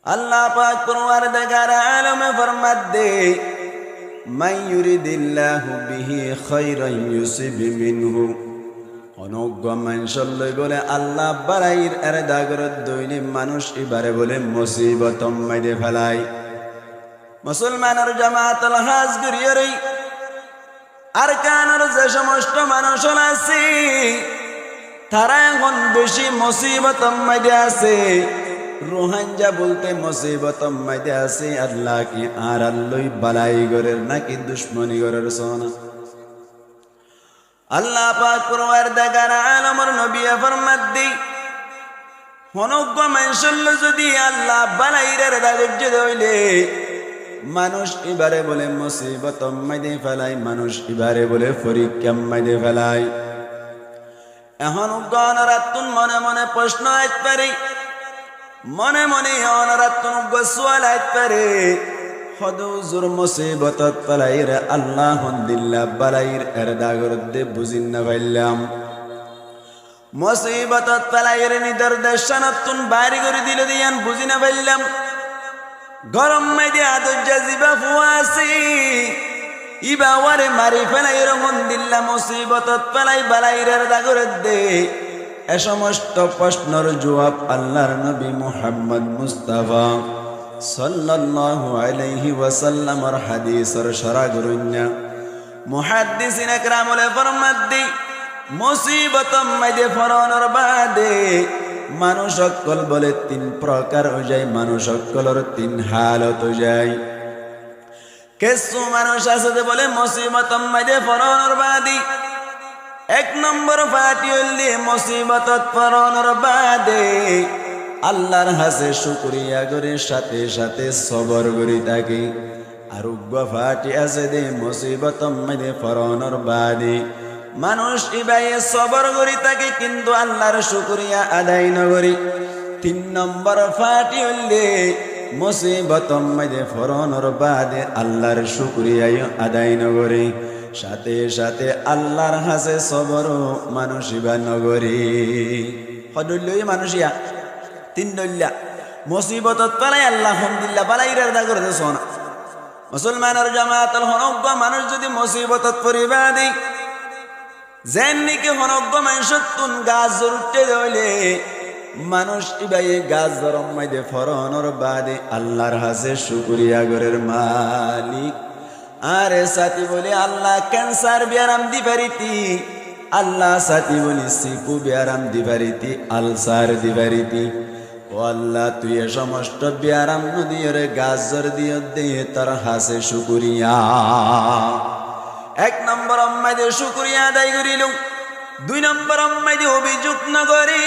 আল্লাহ পাক পরওয়ারদিগার আলম ফরমাত দে মান ইউরিদিল্লাহু বিহি খায়রান ইউসিব মিনহু অনজ্ঞ মানুষের লই বলে আল্লাহ বাড়াইর এর দাগরত দৈনি মানুষ এবারে বলে মুসিবত মাইদে ফেলাই মুসলমানের জামাতুল হাজ গরিয়রই আর কানের যে সমস্ত মানুষ আছে তারা এখন বেশি মুসিবত মাইদে আছে রোহাঞ্জা বলতে মুসিবত মাইদে আছে আল্লাহ কি আর আল্লাহ বালাই গরের নাকি দুশ্মনী গরের সোনা আল্লাহ পাক পরওয়ারদিগার আলমের নবী ফরমাত দেই অনজ্ঞ মানুষের যদি আল্লাহ বালাইরের দাগজ্য দইলে মানুষ এবারে বলে মুসিবত মাইদে ফেলাই মানুষ এবারে বলে পরীক্ষা মাইদে ফেলাই এখন গণরাতুন মনে মনে প্রশ্ন আইতে পারে মনে মনে অনরাতুন গোসওয়াল আইতে পারে হদুজুর মুসিবতত ফেলাইর আল্লাহ দিল্লা বালাইর এর দাগরত দে বুঝিন না পাইলাম মুসিবতত ফেলাইর নিদর্শনতুন বাইরে করে দিল দিয়ান বুঝি না পাইলাম গরম মাইদে আদজ্জা জিবা ফুয়াসি ইবা ওয়ারে মারি ফেলাইর মন দিল্লা মুসিবতত ফেলাই বালাইরের দাগরত দে এ সমস্ত প্রশ্নের জবাব আল্লাহর নবী মুহাম্মদ মুস্তাফা সাল্লাল্লাহু আলাইহি ওয়াসাল্লামের হাদিসের শরা গরুন্না মুহাদ্দিসিন একরামুল ফরমাত দি মুসিবত মাইদে ফরনের বাদে মানুষ সকল বলে তিন প্রকার হয়ে যায় মানুষ সকলের তিন হালত হয়ে যায় কিছু মানুষ আছে বলে মুসিবত মাইদে ফরনের বাদে এক নম্বর ফাটি হইলে মুসিবত ফরনের বাদে আল্লাহর হাসে শুকরিয়া করে সাথে সাথে সবর করি থাকি আর ফাটি আছে দে মুসিবত মাইদে ফরনের বাদে মানুষ ইবাই সবর করি থাকে কিন্তু আল্লাহর শুকরিয়া আদায় নগরি তিন নম্বর ফাটি হইলে মুসিবত মাইদে ফরনের বাদে আল্লাহর শুকরিয়া আদায় নগরি সাথে সাথে আল্লাহর হাসে সবর মানুষ ইবা নগরি হদুল্লই মানুষিয়া তিন দল্লা মুসিবতত পালাই আল্লাহ আলহামদুলিল্লাহ বালাইরের দাগরতে সোনা মুসলমানের জামাতুল হনজ্ঞ মানুষ যদি মুসিবতত পরিবা দেই যেন নাকি হনজ্ঞ মানুষতুন গাছ জরুটে দইলে মানুষ ইবাই গাছ জরম মাইদে ফরনের বাদে আল্লাহর হাসে শুকরিয়া গরের মালিক আরে সাথী বলে আল্লাহ ক্যান্সার বিয়ারাম দি পারিতি আল্লাহ সাথী বলি সিপু বিয়ারাম দি পারিতি আলসার দি পারিতি ও আল্লাহ তুই এ সমস্ত বিয়ারাম নদীর গাজর দিয়ে দে তার হাসে শুকরিয়া এক নম্বর আম্মাইদের শুকরিয়া আদায় করিল দুই নম্বর আম্মাইদের অভিযোগ না করি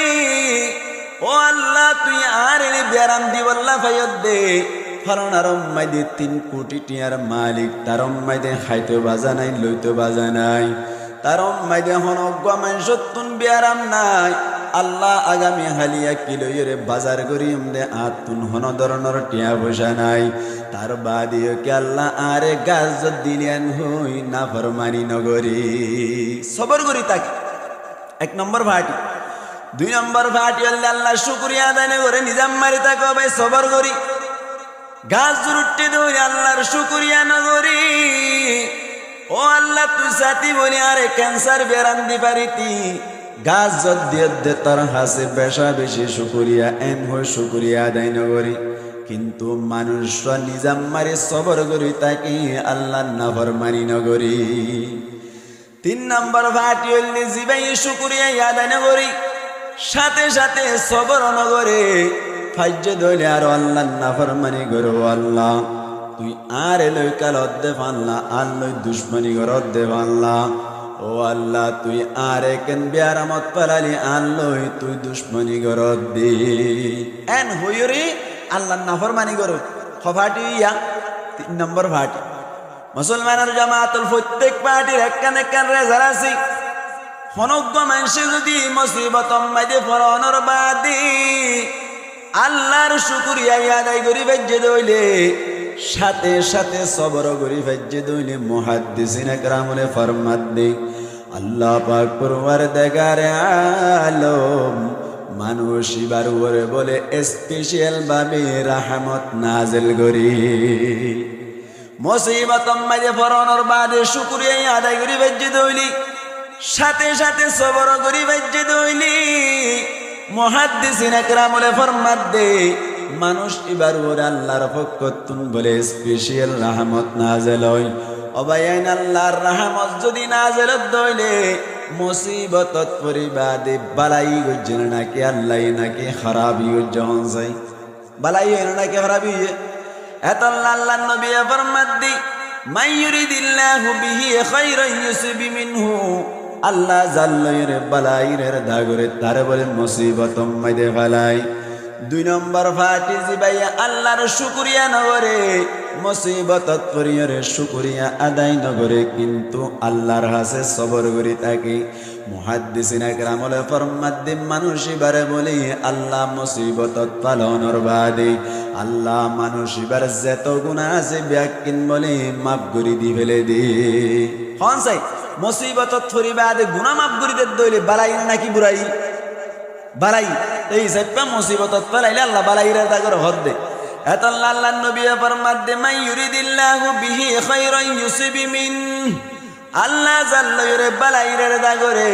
ও আল্লাহ তুই আর এনে বিয়ারাম দি বল্লা ফাইয়ত দে কারণ আর আম্মাইদের 3 কোটি টিয়ার মালিক তার আম্মাইদের খাইতে বাজা নাই লইতে বাজা নাই তার আম্মাইদের হনজ্ঞ মানুষতুন বিয়ারাম নাই আল্লাহ আগামী হালিয়া কিলোরে বাজার করিম দে আতুন হন ধরনের টিয়া পয়সা নাই তার বাদিও কে আল্লাহ আরে গাছ দিলেন হই না ফরমানি নগরী সবর করি তাকে এক নম্বর ভাটি দুই নম্বর ভাটি আল্লাহ শুকরিয়া আদায় করে নিজাম মারি তাকে ভাই সবর করি গাছ রুটি ধরে আল্লাহর শুকরিয়া নগরী ও আল্লাহ তুই সাথী বলি আরে ক্যান্সার বেরান দি পারিতি গাছ যদ দিয়ে তার হাসে বেশা বেশি শুকরিয়া এন হয়ে শুকরিয়া আদায় নগরী কিন্তু মানুষ নিজাম মারি সবর করি তাকে আল্লাহ নাফরমানি নগরী তিন নম্বর ভাটি হইলে জিবাই শুকরিয়া আদায় নগরী সাথে সাথে সবর নগরে ফাজ্য দইলে আর আল্লাহ নাফরমানি করো আল্লাহ তুই আর লই কাল অদ্দে ফানলা আর লই দুশ্মনী কর অদ্দে ফানলা ও আল্লাহ তুই আর কেন বিয়ারামত পালালি আল্লই তুই দুশ্মনী কর দি এন হইরি আল্লাহ নাফরমানি করো খফাটি ইয়া 3 নম্বর ভাটি মুসলমানের জামাতুল প্রত্যেক পার্টির একখান একখান রেজার আছে হনজ্ঞ মানুষে যদি মুসিবত মাইদে ফরনের বাদে আল্লাহর শুকরিয়া আদায় করি ভেজে দইলে সাথে সাথে সবর করি ভেজে দইলে মুহাদ্দিসিন একরামুল ফরমাত দে আল্লাহ পাক পরওয়ারদিগার আলম মানুষ এবার ওরে বলে স্পেশাল ভাবে রহমত নাজিল করি মুসিবত মাঝে ফরানোর বাদে শুকরিয়া আদায় করি বেজ্জে দইলি সাথে সাথে সবর করি বেজ্জে দইলি মুহাদ্দিসিন একরাম বলে ফরমাত দে মানুষ এবার ওরে আল্লাহর পক্ষতুন বলে স্পেশাল রহমত নাজিল হয় অবায়ান আল্লাহর রহমত যদি নাজিল দইলে মুসিবতত পরিবাদে বালাই গজ্জন নাকি আল্লাহ নাকি খারাপি গজ্জন যাই বালাই নাকি খারাপি এত আল্লাহ নবী ফরমাত দি মান ইউরিদিল্লাহু বিহি খায়রান ইউসিব মিনহু আল্লাহ জাল্লায়ের বালাইয়ের দাগরে তার বলে মুসিবত মাইদে ফালাই দুই নম্বর ফাটি জিবাইয়া আল্লাহর শুকরিয়া নগরে মুসিবতত পরিয়রে শুকরিয়া আদায় নগরে কিন্তু আল্লাহর হাসে সবর করি থাকে মুহাদ্দিসিন একরাম বলে ফরমাত দি মানুষ এবারে বলে আল্লাহ মুসিবতত পালনর বাদে আল্লাহ মানুষ এবার যত গুনাহ আছে ব্যাকিন বলে মাফ করে দি ফেলে দি হন চাই মুসিবতত পরিবাদে গুনাহ মাফ করে দে দইলে বালাই নাকি বুড়াই বালাই এই সত্যা মুসিবতত পালাইলে আল্লাহ বালাইরা দাগর হদ দে এত আল্লাহ নবী ফরমাত দে মান ইউরিদিল্লাহু বিহি খায়রান ইউসিব মিন আল্লাহ জাল্লায়রে বালাইরা দাগরে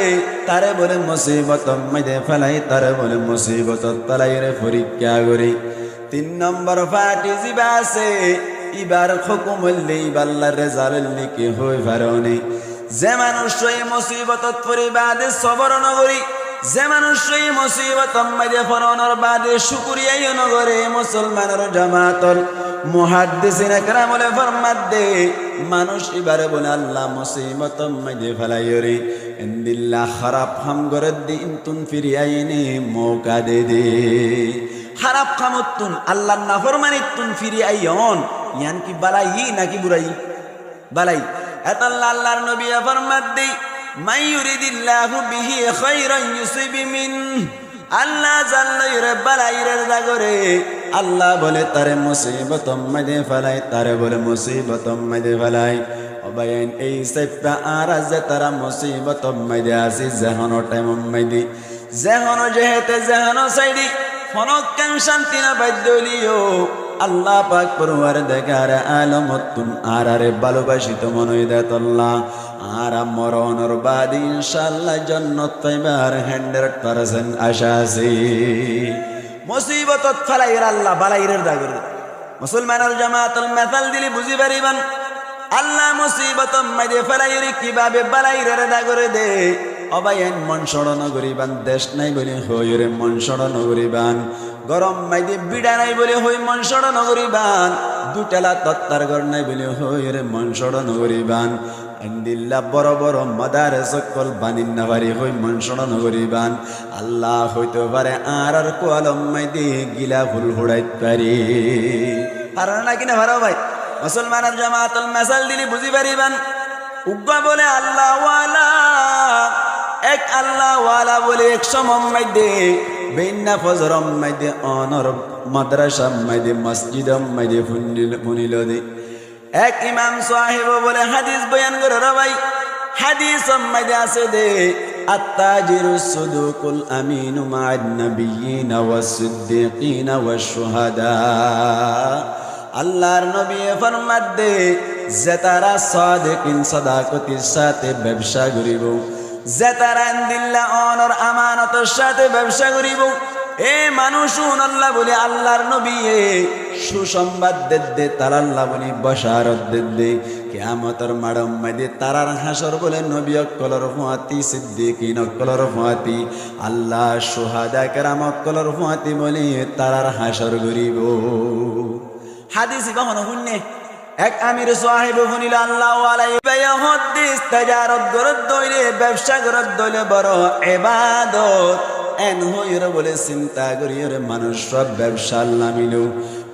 তারে বলে মুসিবত মাইদে ফেলাই তারে বলে মুসিবতত পালাইরে পরীক্ষা করে তিন নম্বর ফাটি জিবা আছে ইবার হুকুম হইলে আল্লাহর রেজাল্ট লিখে হই পারনে যে মানুষ এই মুসিবতত পরিবাদে সবর নগরী যে মানুষ এই মুসিবত মাঝে ফরানোর বাদে শুকরিয়া নগরে মুসলমানের জামাতল মুহাদ্দিসিন একরাম বলে ফরমাত দে মানুষ এবারে বলে আল্লাহ মুসিবত মাঝে ফেলাইরে ইনদিল্লাহ খারাপ হাম করে দিন তুন ফিরিয়াইনি মৌকা দে দে খারাপ খামতুন আল্লাহর নাফরমানিতুন ফিরিয়াইন ইয়ান কি বালাই নাকি বুড়াই বালাই এত আল্লাহর নবী ফরমাত দে মান ইউরিদিল্লাহু বিহি খায়রান ইউসিব মিন আল্লাহ জাল্লায়রে বালাইরে দাগরে আল্লাহ বলে তারে মুসিবত মাঝে ফেলাই তারে বলে মুসিবত মাঝে ফেলাই অবায়ান এই সেপ্পা আর যে তারা মুসিবত মাঝে আসি যেহনো টাইম মাঝে যেহনো যেহেতে যেহনো সাইডি ফনকান শান্তি না বাদ্যলিও আল্লাহ পাক পরওয়ার দেখার আলমতুন আরারে ভালোবাসিত মনই দেতল্লাহ আর মরণর বাদ ইনশাআল্লাহ জান্নাত পাইবার 100% আশা আছে মুসিবতত ফালাইর আল্লাহ বালাইরের দাগর মুসলমানের জামাতুল মাসাল দিলি বুঝি পারিবান আল্লাহ মুসিবত মাইদে ফালাইর কিভাবে বালাইরের দাগর দে অবায়ন মন সরণ করিবান দেশ নাই বলে হইরে মন সরণ করিবান গরম মাইদে বিড়া নাই বলে হই মন সরণ করিবান দুটালা তত্তার ঘর নাই বলে হইরে মন সরণ করিবান আন্দিল্লাহ বড় বড় মাদারে সকল বানিন নাবারি হই মন সরণ করিবান আল্লাহ হইতে পারে আর কোয়ালম মাইদে গিলা ফুল হুড়াইত পারি আর নাকি না ভালো ভাই মুসলমানের জামাতুল মাসাল দিলি বুঝি পারিবান উগ্গা বলে আল্লাহ ওয়ালা এক আল্লাহ ওয়ালা বলে এক সমম মাইদে বেন্না ফজরম মাইদে অনর মাদ্রাসা মাইদে মসজিদম মাইদে ফুনিল দে এক ইমাম সাহেব বলে হাদিস বয়ান করে ভাই হাদিস মাইদে আছে দে আত্তাজিরুস সুদুকুল আমিনু মা'আন নাবিয়িনা ওয়াস সিদ্দিকিনা ওয়াশ শুহাদা আল্লাহর নবী ফরমাত দে যে তারা সাদিকিন সাদাকতির সাথে ব্যবসা করিব যে তারা দিল্লাহ অনর আমানতের সাথে ব্যবসা করিব এ মানুষ আল্লাহ বলে আল্লাহর নবী সুসংবাদ দে তার আল্লাহ বলি বশারত দে কিয়ামতের মাড়ম মাইদে তারার হাসর বলে নবী অকলর ফুয়াতি সিদ্দিকিন অকলর ফুয়াতি আল্লাহ শুহাদা কেরাম অকলর ফুয়াতি বলে তারার হাসর করিব হাদিস কখনো শুননে এক আমির সাহেব শুনিল আল্লাহ আলাইহি হাদিস তাজারত গরত দইলে ব্যবসা গরত দইলে বড় ইবাদত এন হইরে বলে চিন্তা করিরে মানুষ সব ব্যবসা নামিল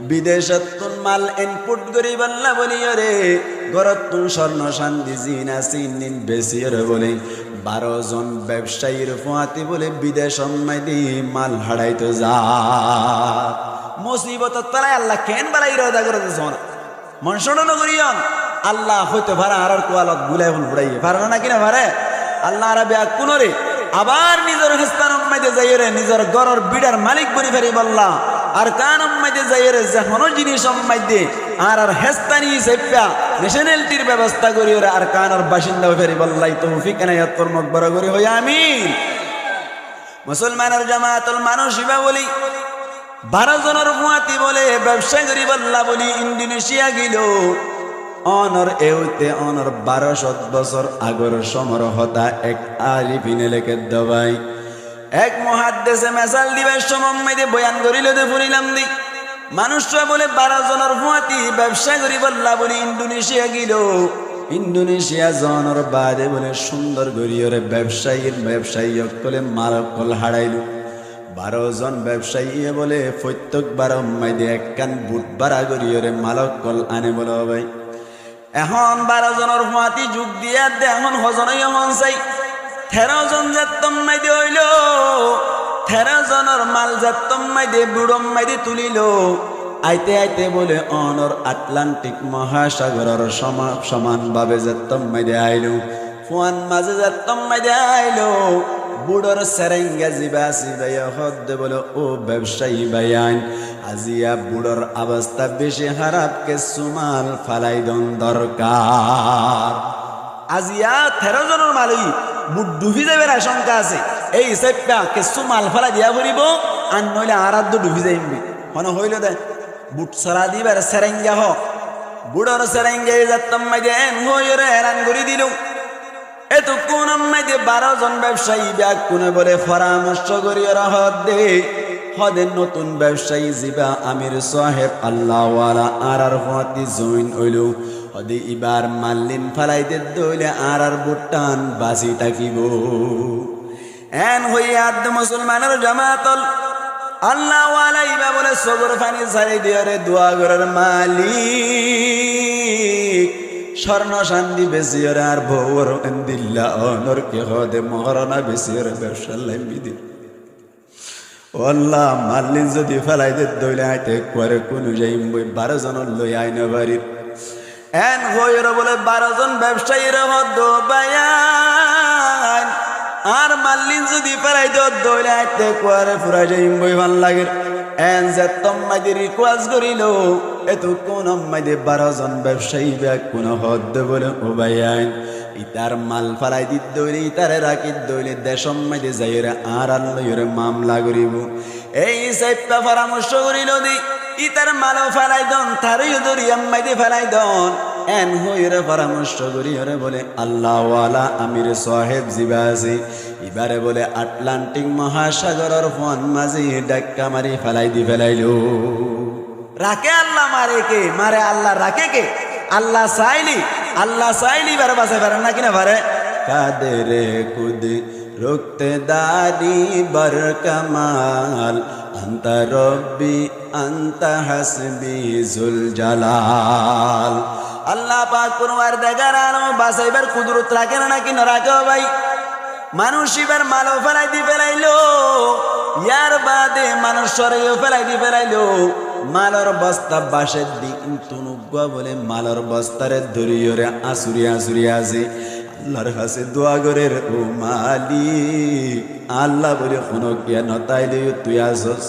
বিদেশতুন মাল ইনপুট করিব আল্লাহ বলিরে গরতুন স্বর্ণ শান্তি জিনা সিনিন বেশিরে বলে 12 জন ব্যবসায়ীর ফুয়াতি বলে বিদেশ মাইদি মাল হাড়াইতে যা মুসিবত তলায় আল্লাহ কেন বালাই রদা করে দিছন মনসড় নগরিয়ন আল্লাহ হইতে পারে আর কোয়ালত গুলাই ফুল ফুড়াইয়ে পারে না কিনা পারে আল্লাহ আরবে কোনরে আবার নিজের হেস্তান মাইদে যাইরে নিজের ঘরের বিড়ার মালিক বনি ফেরি বললা আর কান মাইদে যাইরে যেকোনো জিনিস মাইদে আর হেস্তানি সেপ্পা ন্যাশনালিটির ব্যবস্থা করি ওরা আর কানের বাসিন্দা ফেরি বললাই তৌফিক এনায়াত তোর মকবরা করি হই আমিন। মুসলমানের জামাতুল মানুষ ইবা বলি 12 জনের মুয়াতি বলে ব্যবসা করি বললা বলি ইন্দোনেশিয়া গিল অনর এউতে অনর 1200 বছর আগর সমর হতা এক আলিফিনে লেখে দবাই এক মুহাদ্দিসে মেসাল দিবের সময় বয়ান করিল দে ফুরিলাম দি মানুষরা বলে 12 জনের মুয়াতি ব্যবসা করি বললা বলি ইন্দোনেশিয়া গিল ইন্দোনেশিয়া জনের বাদে বলে সুন্দর গরিয়রে ব্যবসায়ী কলে মালকল হারাইল 12 জন ব্যবসায়ী বলে প্রত্যেকবার মাইদে একখান বুট বাড়া গরিয়রে মালকল আনে বলে ভাই এখন 12 জনের মুয়াতি যুগ দিয়া দে এখন হজনই মন চাই 13 জন যাত্তম মাইদে হইল 13 জনের মাল যাত্তম মাইদে বুড়ম মাইদে তুলিল আইতে আইতে বলে অনর আটলান্টিক মহাসাগরের সমানভাবে যাত্তম মাইদে আইল ফুয়ান মাঝে যাত্তম মাইদে আইল বুড়োর সেরেঙ্গা জিবা সিবাইয়া হদ্দে বলে ও ব্যবসায়ী ভাইয়ান আজিয়া বুড়োর অবস্থা বেশি খারাপ কে সুমাল ফালাই দন দরকার আজিয়া 13 জনের মালই বুট ডুবি যাবে আশঙ্কা আছে এই সেপ্পা কে সুমাল ফালাই দিয়া পড়িব আর নইলে আরাধ্য ডুবি যাইবি মনে হইল দে বুট সরা দিবার সেরেঙ্গা হ বুড়োর সেরেঙ্গা যাত্তম মাইদে হইরে হেরান করে দিল এত কোন মাইদে 12 জন ব্যবসায়ী ব্যাগ কোনে বলে পরামর্শ করি হদে নতুন ব্যবসায়ী জিবা আমির সাহেব আল্লাহওয়ালা আর হাতি জইন হইল হদে ইবার মাল্লিন ফালাইতে দইলে আর বুটান বাসি থাকিব এন হইয়া মুসলমানের জামাতল আল্লাহওয়ালা ইবা বলে সগর ফানি ছাড়ি দিয়রে দোয়া ঘরের মালিক স্বর্ণ শান্তি বেশি আর ভৌর দিল্লা অনর কে হদে মহারণা বেশি ব্যবসা লাইবি দি আল্লাহ মাল্লিন যদি ফেলাই দে দইলে আইতে করে কোন যাইম 12 জন লই আইনা বাড়ির এন হইর বলে 12 জন ব্যবসায়ীর হদ বায়ান আর মাল্লিন যদি ফেলাই দে দইলে আইতে করে পুরা যাইম ভাল লাগে এন যে তম্মাইদের রিকোয়েস্ট করিল এত কোন মাইদে 12 জন ব্যবসায়ী ব্যাগ কোন হদ বলে ও ভাইয়ান ইতার মাল ফালাই দিত দইলে ইতারে রাখিত দইলে দেশম মাইদে যাইরে আর আল্লাহরে মামলা করিব এই সাইপটা পরামর্শ করিল দি ইতার মালও ফালাই দন তারই দরিয়াম মাইদে ফালাই দন এন হইরে পরামর্শ করিরে বলে আল্লাহওয়ালা আমির সাহেব জিবাজি এবারে বলে আটলান্টিক মহাসাগরের ফোন মাঝি ডাক্কা মারি ফেলাই দি ফেলাইল রাখে আল্লাহ মারে আল্লাহ রাখে কে আল্লাহ চাইলি বারে বাসায় পারেন না কিনা পারে কাদেরে কুদি রুখতে দারি বর কামাল আন্তা রব্বি আন্তা হাসবি জুল জালাল আল্লাহ পাক পরওয়ার দেগার আনো বাসাইবার কুদরত রাখে না কিনা রাখে ভাই মানুষ এবার মালও ফেলাই দি ফেলাইলো ইয়ার বাদে মানুষ সরেও ফেলাই দি ফেলাইলো মালর বস্তা বাসের দিক তুনুগুয়া বলে মালর বস্তারে ধরিয়রে আসুরি আছে আল্লাহর কাছে দোয়া করে ও মালিক আল্লাহ বলে কোনো জ্ঞান তাইলে তুই আসস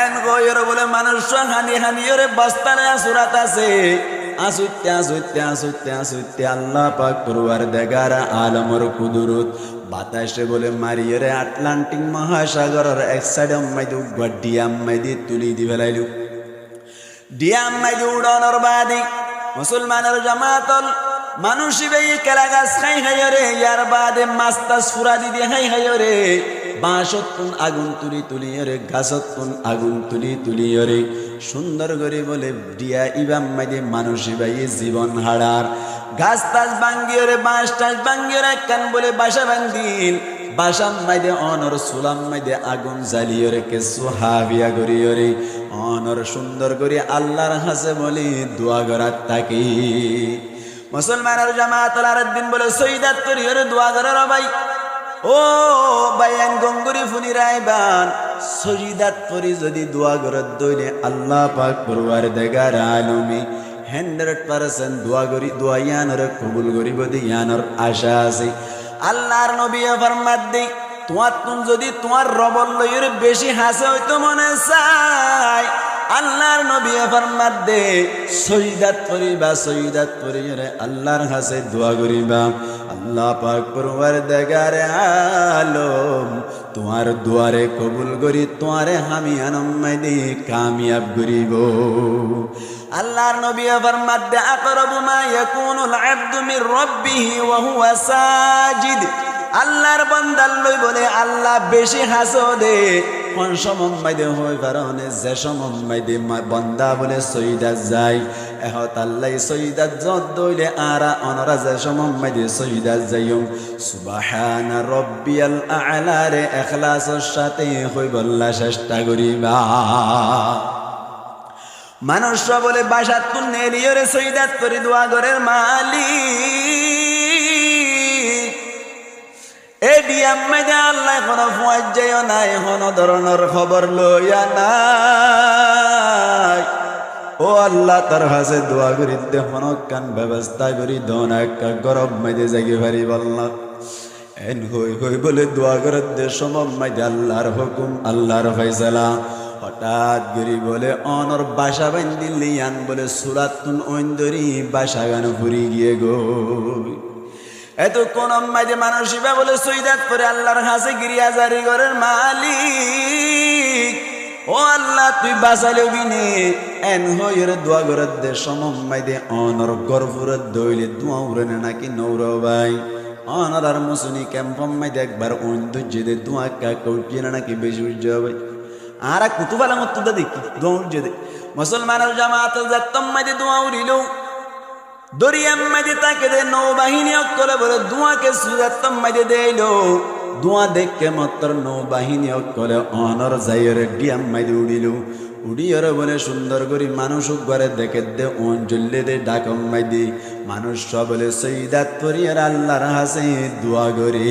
এন গয়র বলে মানুষ হানি ওরে বস্তারে আসুরাত আছে আসুতে আল্লাহ পাক পরওয়ার দেগার আলমর কুদরত বাতাসে বলে মারিয়রে আটলান্টিক মহাসাগরের এক সাইডে মাইদু ডিয়াম মাইদি তুলি দি ফেলাইল ডিয়াম মাইদি উড়ানোর বাদি মুসলমানের জামাতল মানুষ কেলা গাছ খাই হাইরে ইয়ার বাদে মাস্তাস ফুরা দি দিয়ে হাইরে বাঁশতুন আগুন তুলি রে গাছতুন আগুন তুলি রে সুন্দর করে বলে ডিয়া ইবাম মাইদে মানুষ জীবন হারার গাছ তাজ ভাঙ্গিয়ে রে বাঁশ টাস ভাঙ্গিয়ে রে কান বলে বাসা ভাঙ্গিল বাসাম মাইদে অনর সুলাম মাইদে আগুন জ্বালিয়ে রে কেসু হাবিয়া করিয়ে রে অনর সুন্দর করে আল্লাহর হাসে বলি দোয়া করার তাকি মুসলমানের জামাতুল আরেকদিন বলে সৈদাত করিয়ে রে দোয়া করার ভাই ও বায়ান গঙ্গুরি ফুনি রাইবান সজিদাত পরি যদি দোয়া করত দইলে আল্লাহ পাক পরওয়ার দেগার আলমি 100% দোয়া করি দোয়া ইয়ানর কবুল করিব দি ইয়ানর আশা আছে আল্লাহর নবী ফরমাত দি তোমার তুম যদি তোমার রবল লইয়ের বেশি হাসে হইতো মনে চায় আল্লাহর নবী ফরমাত দে সজদাত করিবা আল্লাহর কাছে দোয়া করিবা আল্লাহ পাক পরওয়ারদিগার আলম তোমার দুয়ারে কবুল করি তোমারে আমি আনম্মাই দি কামিয়াব করিব আল্লাহর নবী ফরমাত দে আকরাবু মা ইয়াকুনুল আবদু মির রাব্বিহি ওয়া হুয়া সাজিদ আল্লাহর বান্দা লই বলে আল্লাহ বেশি হাসদে কোন সময় দে হই কারণে যে সময় দে বান্দা বলে সজদা যায় এহত আল্লাহ সজদা যত দইলে আরা অনরা যে সময় দে সজদা যাইও সুবহানা রাব্বিয়াল আ'লা রে ইখলাসের সাথে হই বল্লা চেষ্টা করিবা মানুষ বলে বাসাত কোন নেলিয়রে সজদা করি দোয়া করার মালিক এডি আম্মাদে আল্লাহ কোন ফুয়াজ যায়ও নাই কোন ধরনের খবর লইয়া নাই ও আল্লাহ তার কাছে দোয়া করি দে কোন কান ব্যবস্থা করি দন এক গরব মাইদে জাগি পারি বলনা এন হই বলে দোয়া করে দে সময় আল্লাহর হুকুম আল্লাহর ফয়সালা হঠাৎ গরি বলে অনর বাসা বান্দিলি আন বলে সুরাতুন ওইন্দরি বাসা গান ফুরি গিয়ে গো এত কোন মাঝে মানুষিবা বলে সৈদাত করে আল্লাহর কাছে গিরিয়া জারি করার মালিক ও আল্লাহ তুই বাঁচালে বিনে এন হইর দোয়া করে দে সময় দে অনর গরফুরত দইলে দোয়া উড়ে নাকি নৌর ভাই অনর আর মুসুনি ক্যাম্প মাইদে একবার ঐন্দর্য দে দোয়া কাউটিয়ে নাকি বেশি উজ্জ ভাই আর কুতুবালা মত দেখি দোয়া উজ্জ দে মুসলমানের জামাত যাত্তম মাইদে দোয়া উড়িল দরিয়াম মাঝে তাকে দে নৌবাহিনী অকলে বলে দুয়াকে সুরাতম মাঝে দেইল দুয়া দেখে মাত্র নৌবাহিনী অকলে অনর যাইয়ের ডিয়াম মাঝে উড়িল উড়িয়র বলে সুন্দর করি মানুষ ঘরে দেখে দে অঞ্জল্লে দে ডাকম মাইদি মানুষ বলে সৈদাত করিয়ার আল্লাহর হাসে দোয়া করে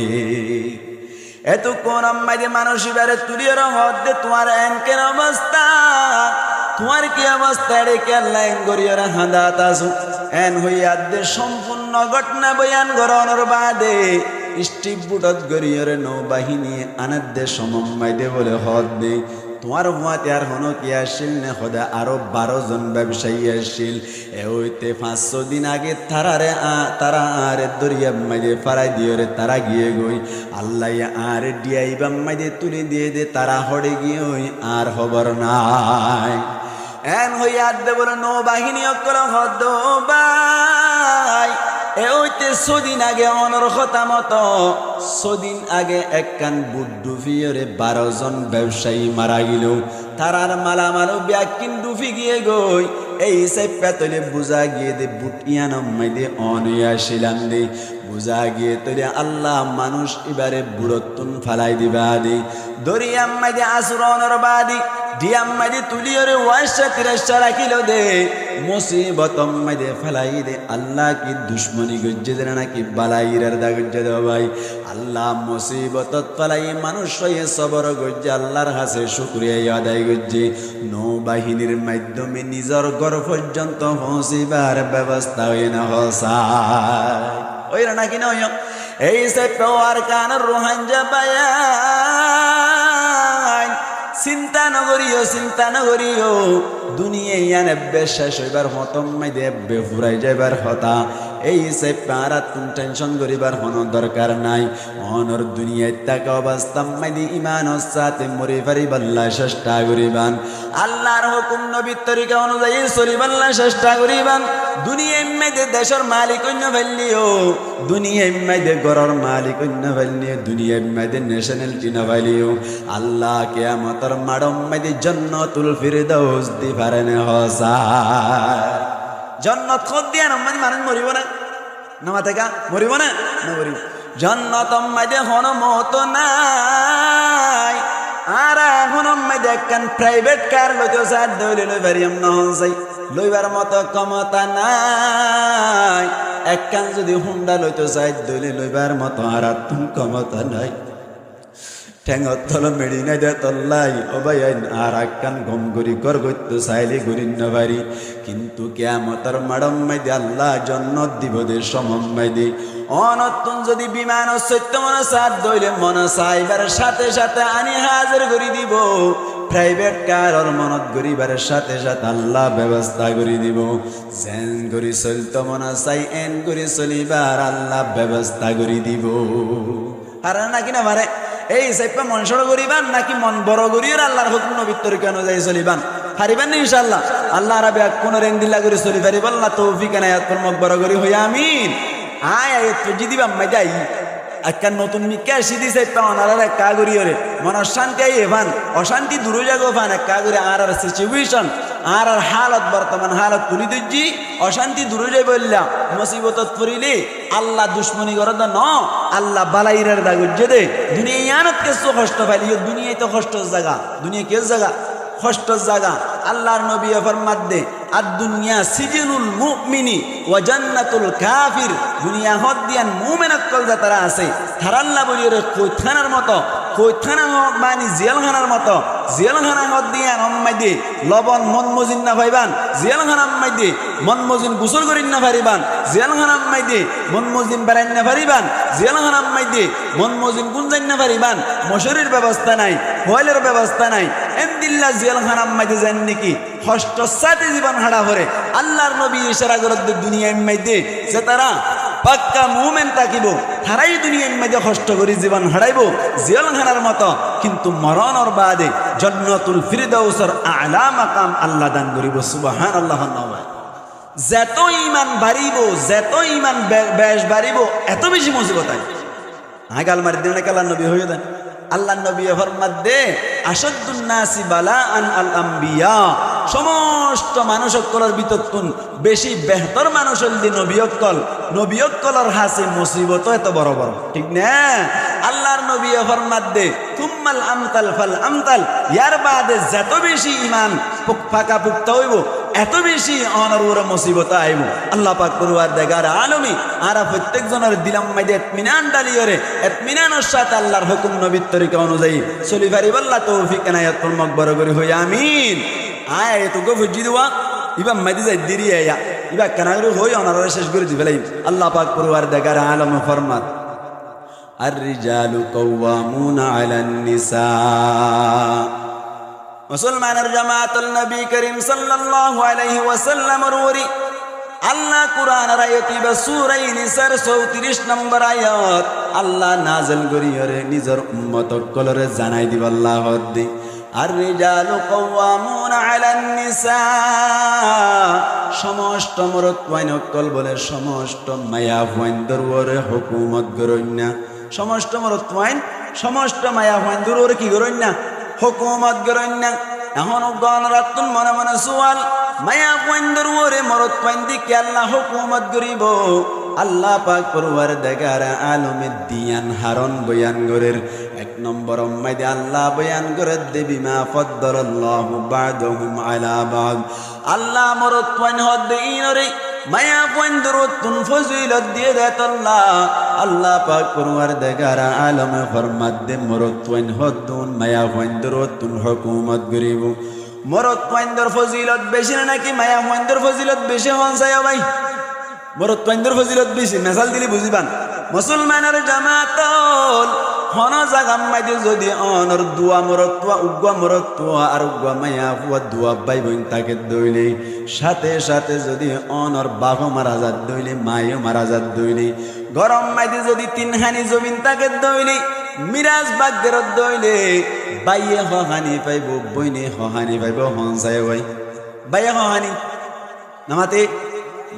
এত কোন মাঝে মানুষ এবারে তুলিয়র হদ দে তোমার এনকের অবস্থা তোমার কি অবস্থা রেখে আল্লাহ গরিয়র হাঁদাত আসো এন হইয়া দে সম্পূর্ণ ঘটনা বয়ান গরণর বাদে স্টিপ বুটত গরিয়র নৌবাহিনী আনার দে সমম্মাই দে বলে হদ দে তোমার হুয়াতে আর হন কি আসিল না সদা আরো 12 জন ব্যবসায়ী আসিল এ হইতে 500 দিন আগে তারা আরে দরিয়া মাঝে ফারাই দিয়ে রে তারা গিয়ে গই আল্লাহ আর ডিয়াইবাম মাঝে তুলে দিয়ে দে তারা হড়ে গিয়ে ওই আর খবর নাই এন হইয়া দে বলে নৌবাহিনী অকল হদ ভাই এ হইতে 100 দিন আগে অনর কথা মতো 100 দিন আগে একখান বুট ডুবিয়ে 12 জন ব্যবসায়ী মারা গেল তারার মালামাল ব্যাকিন ডুবি গিয়ে গই এই সে পেতলে বুঝা গিয়ে দে বুট ইয়ানম মাইদে অনইয়া শিলাম দে বুঝা গিয়ে তোরে আল্লাহ মানুষ এবারে বুড়তুন ফালাই দিবা দে দরিয়াম মাইদে আসরনের বাদি ডিয়াম মাইদে তুলিয়রে 130 রাখিল দে মুসিবতম মাইদে ফালাই দে আল্লাহ কি দুশ্মনী গজ্জে দে নাকি বালাইরার দা গজ্জে দে ভাই আল্লাহ মুসিবতত ফালাই মানুষ হয়ে সবর গজ্জে আল্লাহর কাছে শুকরিয়া আদায় গজ্জে নৌবাহিনীর মাধ্যমে নিজের ঘর পর্যন্ত পৌঁছিবার ব্যবস্থা হয় না হসায় ওই নাকি নয় এই সে পেওয়ার কানের রোহাঞ্জা বায়ান চিন্তা নগরীয় দুনিয়া ইয়ানে বেশেষ হইবার হতম মাইদে বেফুরাই যাইবার হতা এই সে পারা তুমি টেনশন করিবার কোনো দরকার নাই অনর দুনিয়ায় থাকা অবস্থা মাইদে ইমানের সাথে মরে পারিবাল্লা চেষ্টা করিবান আল্লাহর হুকুম নবীর তরিকা অনুযায়ী চলিবাল্লা চেষ্টা করিবান দুনিয়ায় মাইদে দেশের মালিক অন্য ফেললিও দুনিয়ায় মাইদে ঘরের মালিক অন্য ফেললিও দুনিয়ায় মাইদে ন্যাশনালিটি না ফেলিও আল্লাহ কিয়ামতের মাডম মাইদে জান্নাতুল ফিরদাউস দি পারেনে হসা জান্নাত খোদ দিয়া মানে মানুষ মরিব না নামাতে কা মরিব না মরিব জান্নাত মাইদে হন মত নাই আর এখন মাইদে একখান প্রাইভেট কার লইতে সাথ দইলে লই পারিম না হনসাই লইবার মতো ক্ষমতা নাই একখান যদি হুন্ডা লইতে সাথ দইলে লইবার মতো আর তুমি ক্ষমতা নাই ঠেঙত তল মেডিনা দে তল্লাই ও ভাই আর আকান গম করি কর গত্য চাইলে গরিন পারি কিন্তু কিয়ামতের মাডম মাইদে আল্লাহ জন্নত দিব দে সমম মাইদে অনতুন যদি বিমান সত্য মন সাথ দইলে মন চাইবার সাথে সাথে আনি হাজির করে দিব প্রাইভেট কার আর মনত গরিবার সাথে সাথে আল্লাহ ব্যবস্থা করে দিব যেন করি চলতো মন চাই এন করে চলিবার আল্লাহ ব্যবস্থা করে দিব আর নাকি না মারে এই সাইপা মন সড় করিবান নাকি মন বড় করিও আল্লাহর হুকুম নবীর তরিকা অনুযায়ী চলিবান পারিবেন না ইনশাআল্লাহ আল্লাহ রাব্বি কোন রেং দিল্লা করে চলি পারিব আল্লাহ তৌফিক এনায়াত ফরমাক বড় করি হই আমিন আয় আয় তুজি দিবাম মাইদাই একটা নতুন মিকা সিদি সাইপা অনারার একা করিওরে মন শান্তি আই এভান অশান্তি দূর জাগো ফান একা করে আর সিচুয়েশন আর হালত বর্তমান হালত তুলি দিজি অশান্তি দূর যাই বললাম মুসিবতত পড়িলে আল্লাহ দুশ্মনী করে ন আল্লাহ বালাইরের দাগুজ্জে দে দুনিয়ানত কেসো কষ্ট পাইলি দুনিয়ায় তো কষ্ট জায়গা দুনিয়া কেস জায়গা কষ্ট জায়গা আল্লাহর নবী ফরমাত দে আর দুনিয়া সিজনুল মুমিনি ওয়া জান্নাতুল কাফির দুনিয়া হদ দিয়ান মুমিন অকল যারা আছে তারাল্লাহ বলি রে কইথানার মতো কইথানা মানে জেলখানার মতো জেলখানা হদ দিয়ান অম্মাই দে লবণ মন মজিন না পাইবান জেলখানা আম্মাই দে মন মজিন গোসল করিন না পারিবান জেলখানা আম্মাই দে মন মজিন বেড়াইন না পারিবান জেলখানা আম্মাই দে মন মজিন গুঞ্জাইন না পারিবান মশারির ব্যবস্থা নাই হয়েলের ব্যবস্থা নাই এমদিল্লা জেলখানা আম্মাই দে জান নাকি কষ্ট সাথে জীবন হারা করে আল্লাহর নবী ইশারা করে দুনিয়ার মধ্যে যে তারা পাক্কা মুমিন থাকিব তারাই দুনিয়ার মধ্যে কষ্ট করে জীবন হারাইব জেলখানার মতো কিন্তু মরণের বাদে জান্নাতুল ফিরদাউসের আলা মাকাম আল্লাহ দান করিব সুবহানাল্লাহ যত ঈমান বাড়িব যত ঈমান বেশ বাড়িব এত বেশি মুসিবত আই আগাল মারি দেন আল্লাহর নবী হয়ে দেন আল্লাহর নবী ফরমাত দে আশাদ্দুন নাসি বালাআন আল আম্বিয়া সমস্ত মানুষ অকলের ভিতর বেশি বেহতর মানুষ হল নবী অকলের হাসে মুসিবত এত বড় বড় ঠিক না আল্লাহর নবী ফরমাত দে তুম্মাল আমতাল ফাল আমতাল ইয়ার বাদে যত বেশি ঈমান পাকা পুক্তা হইব এত বেশি অনর মুসিবত আইব আল্লাহ পাক পরওয়ারদিগার আলমী আর প্রত্যেক জনের দিলাম মাইদে ইতমিনান ডালিয়রে ইতমিনানের সাথে আল্লাহর হুকুম নবীর তরিকা অনুযায়ী চলি পারিব আল্লাহ তৌফিক এনায়াত ফরমাক বড় করে হই আমিন আয় তো গো ফুজি দেওয়া ইবা মাইদে যাই দেরি আয়া ইবা কানাগরে হই অনারে শেষ করে দিবেলাই আল্লাহ পাক পরওয়ারদিগার আলম ফরমাত আর রিজালু কাওয়ামুনা আলান নিসা মুসলমানের জামাতুল নবী করিম সাল্লাল্লাহু আলাইহি ওয়াসাল্লাম রুরি আল্লাহ কুরআনের আয়াতি বা সূরা নিসার 34 নম্বর আয়াত আল্লাহ নাযিল করিয়রে নিজের উম্মত কলরে জানাই দিব আল্লাহ দি আর রিজালু কাওয়ামুনা আলান নিসা সমস্ত মরদ ওয়াইনকল বলে সমস্ত মায়া ওয়াইন্দর ওরে হুকুমত গরন্যা সমস্ত মরদ ওয়াইন সমস্ত মায়া ওয়াইন্দর ওরে কি গরন্যা হুকুমত গরন্যা এখন গণ রাতুন মনে মনে সুয়াল মায়া ওয়াইন্দর ওরে মরদ ওয়াইন্দি কে আল্লাহ হুকুমত গরিব আল্লাহ পাক পরওয়ারদিগার আলমের দিয়ান হারন বয়ান গরের এক নম্বর মাইদে আল্লাহ বয়ান করে দেবি মা ফদ্দালাল্লাহু বা'দাহুম আলা বা'দ আল্লাহ মরদ ওয়াইন হদ ইনরে মায়া ওয়াইন্দর তুন ফজিলত দিয়ে দেত আল্লাহ পাক পরওয়ারদিগার আলমে ফরমাত দে মরদ ওয়াইন হদুন মায়া ওয়াইন্দর তুন হুকুমত গরিব মরদ ওয়াইন্দর ফজিলত বেশি নাকি মায়া ওয়াইন্দর ফজিলত বেশি হন চাই ভাই মরদ ওয়াইন্দর ফজিলত বেশি মেসাল দিলি বুঝিবান মুসলমানের জামাতল হন জাগাম মাইদে যদি অনর দুয়া মরত্বা উগ্বা মরত্বা আর উগ্বা মায়া ফুয়া দুয়া বাই বোন তাকে দইলে সাথে সাথে যদি অনর বাবা মারা যাত দইলে মায়ও মারা যাত দইলে গরম মাইদে যদি তিনহানি জমিন তাকে দইলে মিরাজ বাগের দইলে বাইয়ে হহানি পাইব বইনে হহানি পাইব হনসায় ভাই বাইয়ে হহানি নামাতে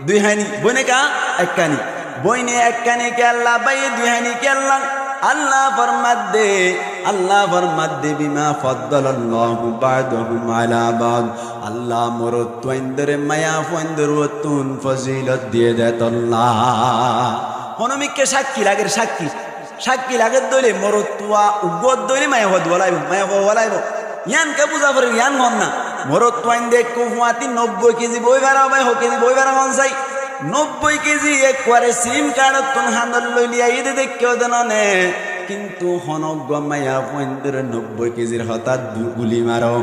দুই হানি বইনে কা এক কানি বইনে এক কানি কে আল্লাহ বাইয়ে দুই হানি কে আল্লাহ আল্লাহ ফরমাত দে বিমা ফদ্দালাল্লাহু বা'দাহুম আলা বা'দ আল্লাহ মরদ তোইন্দরে মায়া ফইন্দর তুন ফজিলত দিয়ে দেত আল্লাহ হনমিককে সাক্ষী লাগে দইলে মরদ তুয়া উগত দইলে মায়া হদ বলাইব ইয়ান কে বুঝা পড়ে ইয়ান হন না মরদ তোইন্দে কুফাতি 90 কেজি বই ভাড়া ভাই হ কেজি বই ভাড়া হন চাই 90 কেজি একবারে সিম কার্ড তুন হান্দল লইলিয়া ঈদে দেখেও দেন নে কিন্তু হনজ্ঞ মায়া পয়েন্টের 90 কেজির হঠাৎ গুলি মারো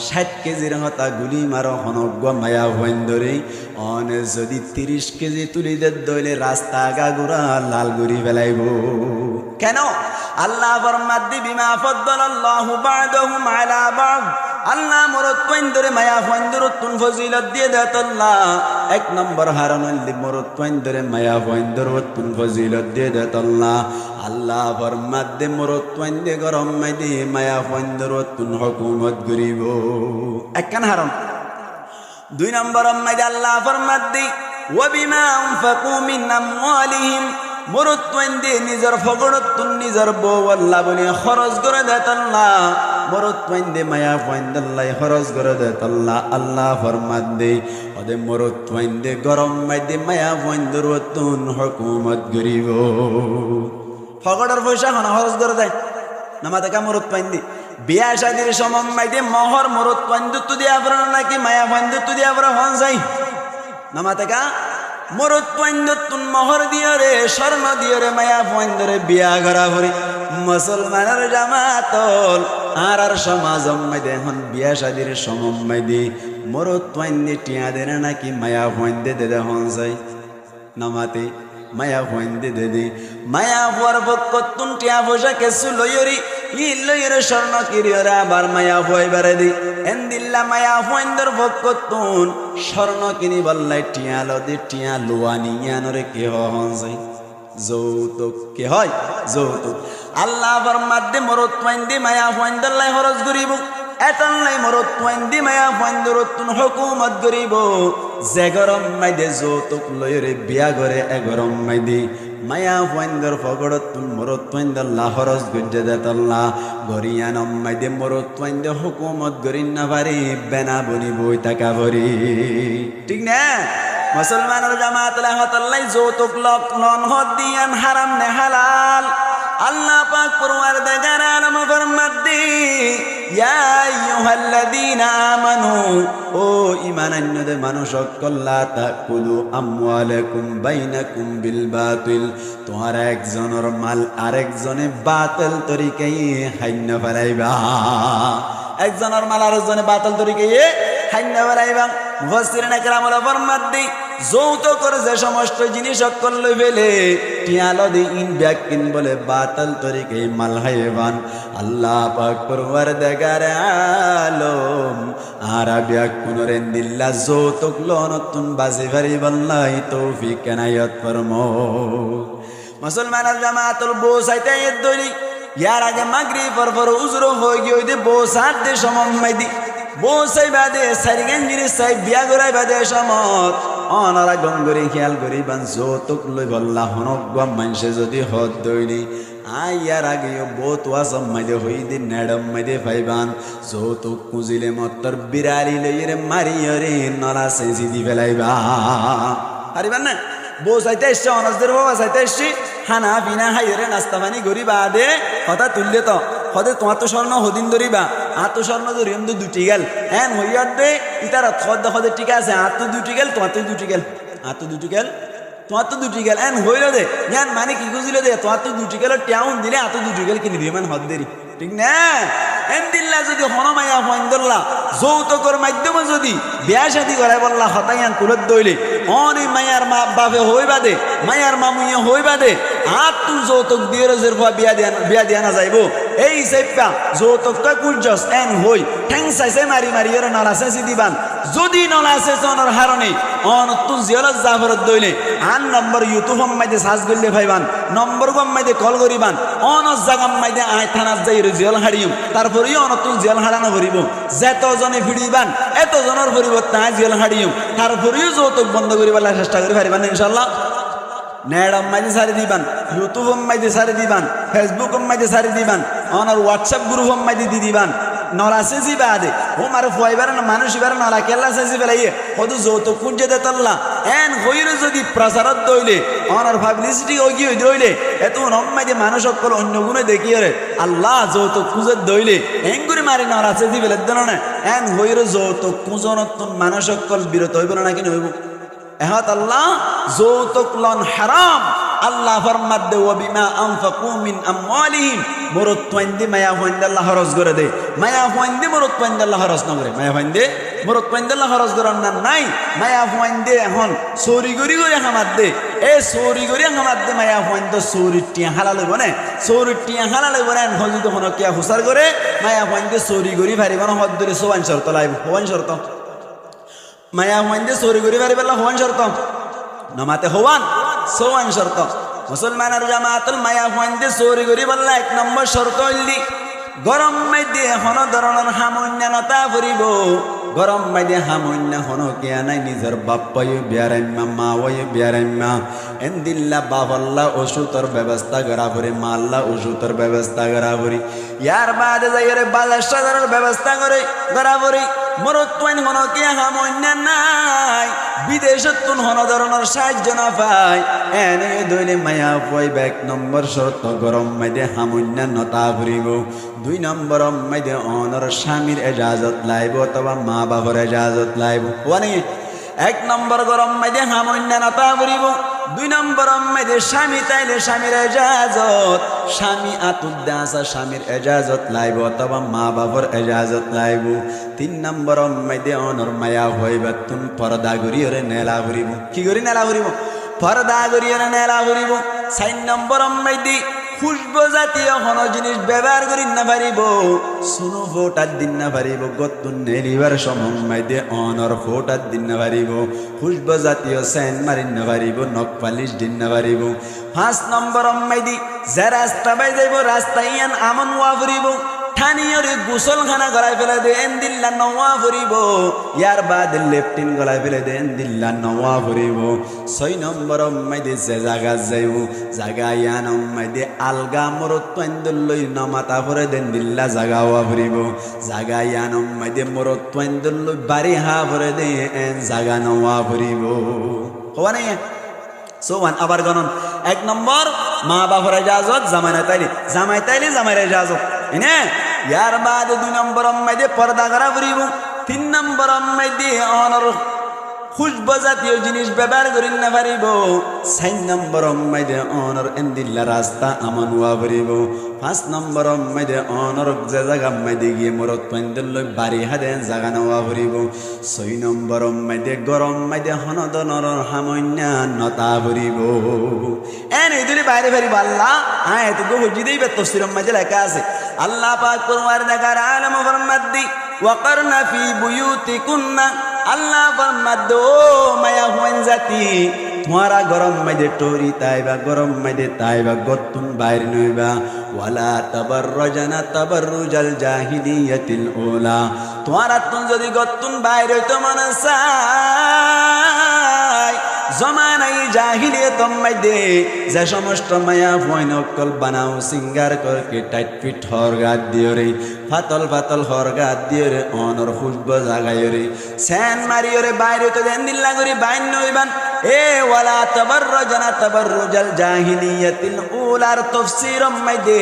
60 কেজির হঠাৎ গুলি মারো হনজ্ঞ মায়া পয়েন্টরে অনে যদি 30 কেজি তুলি দইলে রাস্তা গাগুড়া লাল গুড়ি ফেলাইব কেন আল্লাহ ফরমাদ্দি বিমা ফাদ্দালাল্লাহু বা'দাহুম আলা বা'দ আল্লাহ মরদ পয়েন্টরে মায়া পয়েন্টর তুন ফজিলত দিয়ে দেত আল্লাহ এক নম্বর হারান মরদ পয়েন্টরে মায়া পয়েন্টর তুন ফজিলত দিয়ে দেত আল্লাহ আল্লাহ ফরমাদ্দি মরদ পয়েন্টে গরম মাইদি মায়া পয়েন্টর তুন হুকুমত গরিব একখান হারান 2 নম্বর মাইদি আল্লাহ ফরমাদ্দি ওয়া বিমা আনফাকু মিন আমওয়ালিহিম মরদ পয়েন্টে নিজের ফগড়ত নিজের বউ আল্লাহ বলে খরচ করে দেত আল্লাহ মরদ পয়েন্টে মায়া পয়েন্ট আল্লাহ খরচ করে দেত আল্লাহ আল্লাহ ফরমাদ্দি ওদে মরদ পয়েন্টে গরম মাইদি মায়া পয়েন্টর তুন হুকুমত গরিব ফগড়র পয়সা হন খরচ করে দেয় নামাতে কা মরদ পয়েন্টে বিয়া শাদির সমম মাইদি মোহর মরদ পয়েন্ট তো দিয়া পড়া নাকি মায়া পয়েন্ট তো দিয়া পড়া হন যাই নামাতে কা মরদ পয়েন্ট তুন মোহর দিও রে স্বর্ণ দিও রে মায়া পয়েন্ট রে বিয়া করা ভরি মুসলমানের জামাতল আর সমাজ মাইদে এখন বিয়া শাদির সমম মাইদি মরদ পয়েন্ট টিয়া দেনা নাকি মায়া পয়েন্ট দে হন যাই নামাতে মায়া পয়েন্ট দে মায়া হওয়ার পক্ষতুন টিয়া পয়সা কেসু লইরি ই লইরে স্বর্ণ কিরিয়রা আবার মায়া হইবারে দি এন্দিল্লা মায়া পয়েন্টর পক্ষতুন স্বর্ণ কিনি বললাই টিয়া লদি টিয়া লোয়ানি ইয়ানরে কে হন যাই যৌতুক কে হয় যৌতুক আল্লাহ ফরমাদ্দি মরদ পয়েন্ট মায়া পয়েন্ট আল্লাহ খরচ করিব এতন নাই মরদ পয়েন্ট মায়া পয়েন্টর তুন হুকুমত গরিব যে গরম মাইদে যৌতুক লইরে বিয়া করে এ গরম মাইদি মায়া পয়েন্টর ফগড়ত তুন মরদ পয়েন্ট আল্লাহ খরচ গজ্জে দেত আল্লাহ গরিয়ান মাইদে মরদ পয়েন্ট হুকুমত গরিন না পারি বেনা বনি বই টাকা ভরি ঠিক না মুসলমানের জামাত লাহতাল্লাহ যৌতুক লক নন হদ দিয়ান হারাম নে হালাল আল্লাহ পাক পরওয়ারদিগার আলম ফরমাদ্দি ইয়া আইয়ুহাল্লাযীনা আমানু ও ঈমানান্যদে মানুষ কল্লা তাকুলু আমওয়ালাকুম বাইনাকুম বিল বাতিল তোমার একজনের মাল আরেকজনে বাতিল তরিকায় হাইন্না ফেলাইবা একজনের মাল আরেকজনে বাতিল তরিকায় হাইন্না ফেলাইবা মুফাসসিরিন একরাম ফরমাদ্দি যৌতুকের যে সমস্ত জিনিস অকল লই ফেলে টিয়ালদি ইন ব্যাকিন বলে বাতাল তরিকে মাল হাইবান আল্লাহ পাক পরওয়ারদিগার আলম আর ব্যাকুনরে দিল্লা যৌতুক লনতুন বাজে ভারি বল্লাই তৌফিক এনায়েত ফরমো মুসলমানের জামাতুল বোসাইতে দলি ইয়ার আগে মাগরিব পর উজরো হই গই দে বোসাত দে সমমাইদি বোসাই বাদে সারিগান জিনিস সাই বিয়া গরাই বাদে সমত অনারা গঙ্গরি খেয়াল করিবান যৌতুক লই বল্লা হনজ্ঞ মানুষে যদি হদ দইনি আয়ার আগেও বহুত ওয়াসম মাইদে হই দিন নেডম মাইদে ফাইবান যৌতুক কুজিলে মত্তর বিরালি লইরে মারিয়রে নলা সেজি দি ফেলাইবা হারিবান না বোসাইতে এসছে অনাজদের বাবা সাইতে এসছি হানা বিনা হাইরে নাস্তা পানি গরি বাদে কথা তুললে তো হদে তোমার তো স্বর্ণ হদিন ধরিবা আর তো স্বর্ণ ধরি তো দুটি গেল হ্যাঁ হইয়ার দে ইতারা খদ খদে ঠিক আছে আর তো দুটি গেল তোমার তো দুটি গেল আর তো দুটি গেল তোমার তো দুটি গেল এন হইল দে ইয়ান মানে কি বুঝিল দে তোমার তো দুটি গেল টাউন দিলে আর তো দুটি গেল কিনে দিবে মানে হদ দেরি ঠিক না এন দিল্লা যদি হনমায়া ফন্দল্লা যৌতুকের মাধ্যমে যদি বিয়া শাদি করাই বললা হতাইয়ান তুলত দইলে অনি মায়ার মা বাপে হইবা দে মায়ার মামুইয়া হইবা দে আর তুই যৌতুক দিয়ে রোজের বিয়া দিয়া না যাইব এই সেপা যৌতুকটা কুলজস এন হই ঠ্যাং চাইছে মারি মারি এর নলাসে দিবান যদি নলাসে চনের হারণে অন তুই জিয়ারত জাফরত দইলে আন নম্বর ইউটিউব মাইদে সার্চ করলে ভাইবান নম্বর গম মাইদে কল করিবান অন জাগাম মাইদে আয় থানাত যাই জিয়াল হারিম তারপরেও অন তুই জিয়াল হারানো করিব যেতজনে ভিড়িবান এতজনের পরিবর্তে আয় জিয়াল হারিম তারপরেও যৌতুক বন্ধ করিবার চেষ্টা করি পারিবান ইনশাআল্লাহ নেডম মাইদে সারি দিবান ইউটিউব মাইদে সারি দিবান ফেসবুক মাইদে সারি দিবান অনার হোয়াটসঅ্যাপ গ্রুপ মাইদে দি দিবান নলা সেজি বাদে ও মারে ফুয়াইবার না মানুষ ইবার নলা কেল্লা সেজি ফেলাইয়ে কত যৌতুক কুঞ্জে দে তল্লা এন হইরে যদি প্রচারত দইলে অনার পাবলিসিটি ওগি হই দইলে এত নম্মাইদে মানুষ সকল অন্য গুণে দেখিয়ে রে আল্লাহ যৌতুক কুঁজে দইলে এঙ্গুরি মারি নলা সেজি ফেলে দেন না এন হইরে যৌতুক কুঁজনত মানুষ সকল বিরত হইব না কিনে হইব এহাত আল্লাহ যৌতুক লন হারাম আল্লাহ ফরমাত দে ওয়া বিমা আনফাকু মিন আমওয়ালিহিম মরত পয়েন্দি মায়া পয়েন্দি আল্লাহ খরচ করে দে মায়া পয়েন্দি মরত পয়েন্দি আল্লাহ খরচ না করে মায়া পয়েন্দি মরত পয়েন্দি আল্লাহ খরচ করার না নাই মায়া পয়েন্দি এখন চুরি করি করে হামাত দে এ চুরি করি হামাত দে মায়া পয়েন্দি চুরি টিয়া হালাল বনে চুরি টিয়া হালাল বনে হজি তখন কিয়া হুসার করে মায়া পয়েন্দি চুরি করি ভারিব না হদ ধরে সোয়ান শর্ত লাইব হওয়ান শর্ত মায়া পয়েন্দি চুরি করি ভারিব আল্লাহ হওয়ান শর্ত নমাতে হওয়ান সোয়ান শর্ত মুসলমানের জামাতুল মায়া পয়েন্টে চুরি করি বললা 1 নম্বর শর্ত হইলি গরম মাইদে হন ধরনের সামান্যতা ফুরিব গরম মাইদে সামান্য হন কিয়া নাই নিজের বাপ পাইও বিয়ারাম্মা মা ওই বিয়ারাম্মা এন্দিল্লা বাবল্লা ওষুধের ব্যবস্থা করা ফুরি মাল্লা ওষুধের ব্যবস্থা করা ফুরি ইয়ার বাদে যাইরে বাজার সাজারের ব্যবস্থা করে করা ফুরি মরত পয়েন্ট হন কিয়া সামান্য নাই বিদেশত কোন হন ধরনের সাহায্য না পায় এনে দইলে মায়া পাইবে 1 নম্বর শর্ত গরম মাইদে সামান্য নতা ফুরিব 2 নম্বর মাইদে অনর স্বামীর এজাজত লাইব অথবা মা বাবার এজাজত লাইব ওয়ানি 1 নম্বর গরম মাইদে সামান্য নতা ফুরিব 2 নম্বর মাইদে স্বামী তাইলে স্বামীর এজাজত স্বামী আতুদ্দা আসা স্বামীর এজাজত লাইব অথবা মা বাবার এজাজত লাইব 3 নম্বর মাইদে অনর মায়া হইবে তুন পর্দা করিরে নেলা ফুরিব কি করি নেলা ফুরিব পর্দা করিরে নেলা ফুরিব 4 নম্বর মাইদে খুশবু জাতীয় কোন জিনিস ব্যবহার করি না পারিব সুনো ফোটার দিন না পারিব গতুন নেলিবার সময় দিয়ে অনর ফোটার দিন না পারিব খুশবু জাতীয় সেন্ট মারিন না পারিব নখ পালিশ দিন না পারিব 5 নম্বর মাইদি যে রাস্তা বাই যাইব রাস্তায় ইয়ান আমন ওয়া ফুরিব থানিয়রে গোসলখানা গলায় ফেলে দে এন্দিল্লা নওয়া ফুরিব ইয়ার বাদ লেফটিন গলায় ফেলে দে এন্দিল্লা নওয়া ফুরিব 6 নম্বর মাইদে যে জায়গা যাইব জায়গা ইয়ান মাইদে আলগা মরত তোয়াইন্দল লই নমাতা ফরে দেন দিল্লা জায়গা ওয়া ফুরিব জায়গা ইয়ান মাইদে মরত তোয়াইন্দল লই বাড়ি হা ফরে দে এন জায়গা নওয়া ফুরিব হওয়া নাই সোয়ান আবার গণন 1 নম্বর মা বাবার ইজাজত জামাই তাইলে জামাইয়ের ইজাজত এনে ইয়ার বাদে 2 নম্বর মাইদে পর্দা করা ফুরিব 3 নম্বর মাইদে অনর খুশবু জাতীয় জিনিস ব্যবহার করি না পারিব 4 নম্বর মাইদে অনর এন্দিল্লা রাস্তা আমন ওয়া ফুরিব 5 নম্বর মাইদে অনর যে জায়গা মাইদে গিয়ে মরত পয়েন্টল লই বাড়ি হাদে জায়গা নেওয়া ফুরিব 6 নম্বর মাইদে গরম মাইদে হনদনর সামান্য নতা ফুরিব এনে দিলি বাইরে ফেরিব আল্লাহ আয়াত গো হুজি দেইবে তাফসীরের মাঝে লেখা আছে আল্লাহ পাক পরওয়ারদিগার আলম ফরমাদ্দি ওয়াকারনা ফি বুয়ুতিকুন্না আল্লাহ ফরমাদ ও মায়া হুয়ান জাতি তোমারা গরম মাইদে টরি তাইবা গরম মাইদে তাইবা গতুন বাইর নইবা ওয়ালা তাবাররুজানা তাবাররুজাল জাহিলিয়াতিল উলা তোমারা তুন যদি গতুন বাইর হইতো মনে চাই জমানাই জাহিলিয়াত মাইদে যে সমস্ত মায়া হুয়ান অকল বানাও সিঙ্গার করকে টাইট ফিট হরগাত দিও রে ফাতল ফাতল হরগাত দিও রে অনর খুশবু জাগায় রে সেন মারিও রে বাইর হইতো দেন দিল্লা করি বাইন নইবান এ ওয়ালা তাবাররুজানা তাবাররুজাল জাহিলিয়াতিল উলার তাফসীর মাইদে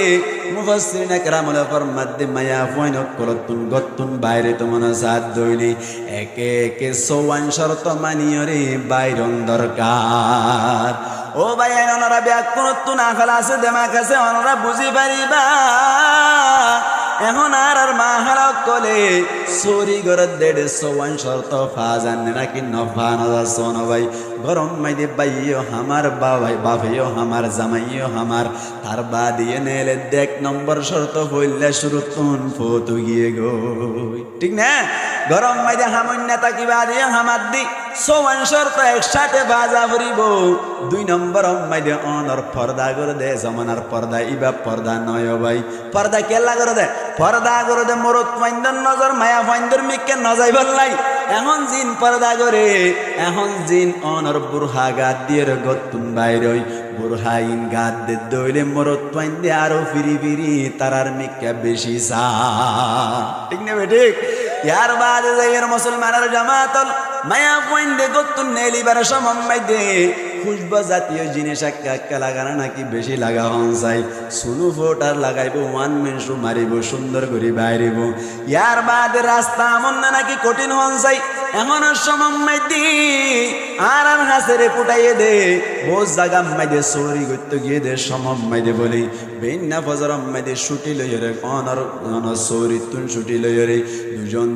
মুফাসসিরিন کرامুল ফরমাদ্দে মায়া হুয়ান অকল তুন গতুন বাইরে তো মনে সাদ দইলি একে একে সোয়ান শর্ত মানিও রে বাইরন দরকার ও ভাই ওনারা ব্যাকুল তুন আখাল আছে দেমাক আছে ওনারা বুঝি পারিবা এখন আর মা হালক কলে চুরি করে 150 শর্ত ফাজান নাকি নফা না সোনো ভাই গরম মাইদে বাইও আমার বাবাই বাবাইও আমার জামাইও আমার তার বাদিয়ে নেলে 1 নম্বর শর্ত হইলে শুরু তুন ফতু গিয়ে গো ঠিক না গরম মাইদে হামন্যতা কি বাদিয়ে হামাদ দি 54 শর্ত একসাথে বাজা ফুরিব 2 নম্বর মাইদে অনর পর্দা করে দে জমানার পর্দা ইবা পর্দা নয় ভাই পর্দা কেলা করে দে পর্দা করে দে মরত ফাইন্দর নজর মায়া ফাইন্দর মিকে নজাই বললাই এখন জিন পর্দা করে এখন জিন অনর বুরহা গাদ দিয়ে গতুন বাইরই বুরহাইন গাদ দে দইলে মরত ফাইন্দে আরো ফিরি ফিরি তারার মিকে বেশি সা ঠিক না ঠিক ইয়ার বাদে যাইয়ের মুসলমানের জামাতল মায়া ফাইন্দে গতুন নেলিবার সময় দে খুশবু জাতীয় জিনিস একা লাগানো নাকি বেশি লাগা হন চাই সুনু ফোটার লাগাইব 1 মিনিট মারিব সুন্দর করে বাইরিব ইয়ার বাদে রাস্তা আমন নাকি কঠিন হন চাই এমন সময় দি আর কাছেরে পুটাইয়ে দে বোঝ জাগাম মাইদে সরি করতে গিয়ে দে সমম মাইদে বলি বেন্না ফজরম মাইদে ছুটি লইয়ে রে অনর সরি তুন ছুটি লইয়ে রে